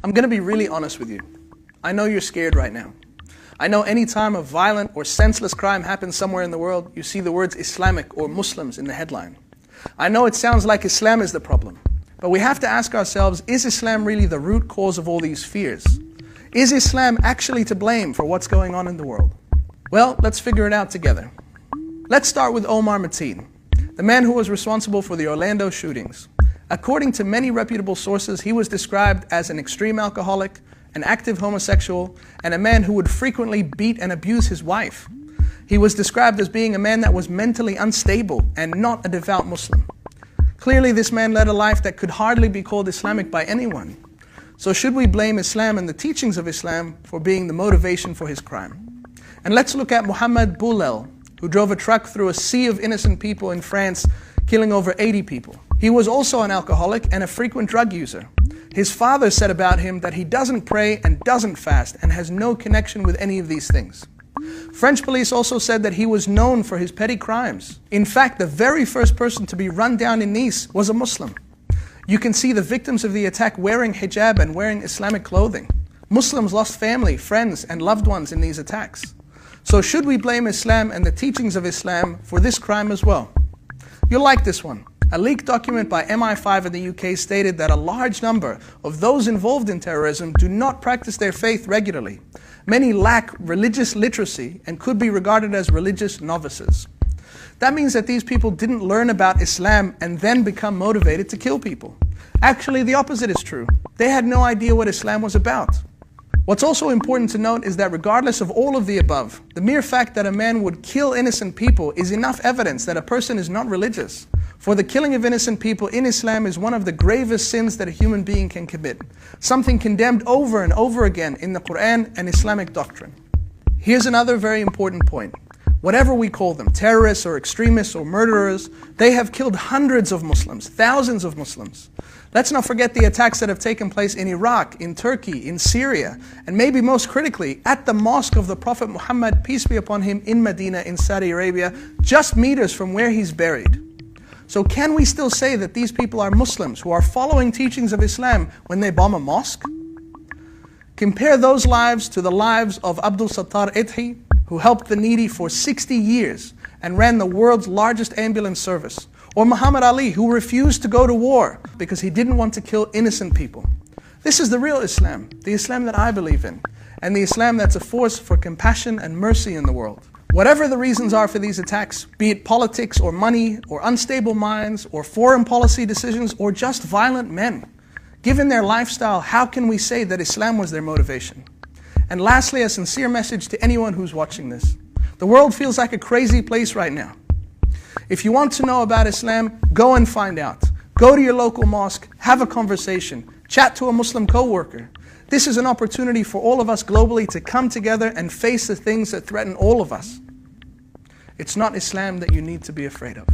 I'm going to be really honest with you. I know you're scared right now. I know any time a violent or senseless crime happens somewhere in the world, you see the words Islamic or Muslims in the headline. I know it sounds like Islam is the problem, but we have to ask ourselves, is Islam really the root cause of all these fears? Is Islam actually to blame for what's going on in the world? Well, let's figure it out together. Let's start with Omar Mateen, the man who was responsible for the Orlando shootings. According to many reputable sources, he was described as an extreme alcoholic, an active homosexual, and a man who would frequently beat and abuse his wife. He was described as being a man that was mentally unstable and not a devout Muslim. Clearly, this man led a life that could hardly be called Islamic by anyone. So should we blame Islam and the teachings of Islam for being the motivation for his crime? And let's look at Muhammad Boulel, who drove a truck through a sea of innocent people in France, killing over 80 people. He was also an alcoholic and a frequent drug user. His father said about him that he doesn't pray and doesn't fast and has no connection with any of these things. French police also said that he was known for his petty crimes. In fact, the very first person to be run down in Nice was a Muslim. You can see the victims of the attack wearing hijab and wearing Islamic clothing. Muslims lost family, friends, and loved ones in these attacks. So should we blame Islam and the teachings of Islam for this crime as well? You'll like this one. A leaked document by MI5 in the UK stated that a large number of those involved in terrorism do not practice their faith regularly. Many lack religious literacy and could be regarded as religious novices. That means that these people didn't learn about Islam and then become motivated to kill people. Actually, the opposite is true. They had no idea what Islam was about. What's also important to note is that regardless of all of the above, the mere fact that a man would kill innocent people is enough evidence that a person is not religious. For the killing of innocent people in Islam is one of the gravest sins that a human being can commit, something condemned over and over again in the Quran and Islamic doctrine. Here's another very important point. Whatever we call them, terrorists or extremists or murderers, they have killed hundreds of Muslims, thousands of Muslims. Let's not forget the attacks that have taken place in Iraq, in Turkey, in Syria, and maybe most critically, at the mosque of the Prophet Muhammad, peace be upon him, in Medina, in Saudi Arabia, just meters from where he's buried. So can we still say that these people are Muslims who are following teachings of Islam when they bomb a mosque? Compare those lives to the lives of Abdul Sattar Idhi, who helped the needy for 60 years and ran the world's largest ambulance service. Or Muhammad Ali, who refused to go to war because he didn't want to kill innocent people. This is the real Islam, the Islam that I believe in, and the Islam that's a force for compassion and mercy in the world. Whatever the reasons are for these attacks, be it politics or money or unstable minds or foreign policy decisions or just violent men, given their lifestyle, how can we say that Islam was their motivation? And lastly, a sincere message to anyone who's watching this. The world feels like a crazy place right now. If you want to know about Islam, go and find out. Go to your local mosque, have a conversation, chat to a Muslim co-worker. This is an opportunity for all of us globally to come together and face the things that threaten all of us. It's not Islam that you need to be afraid of.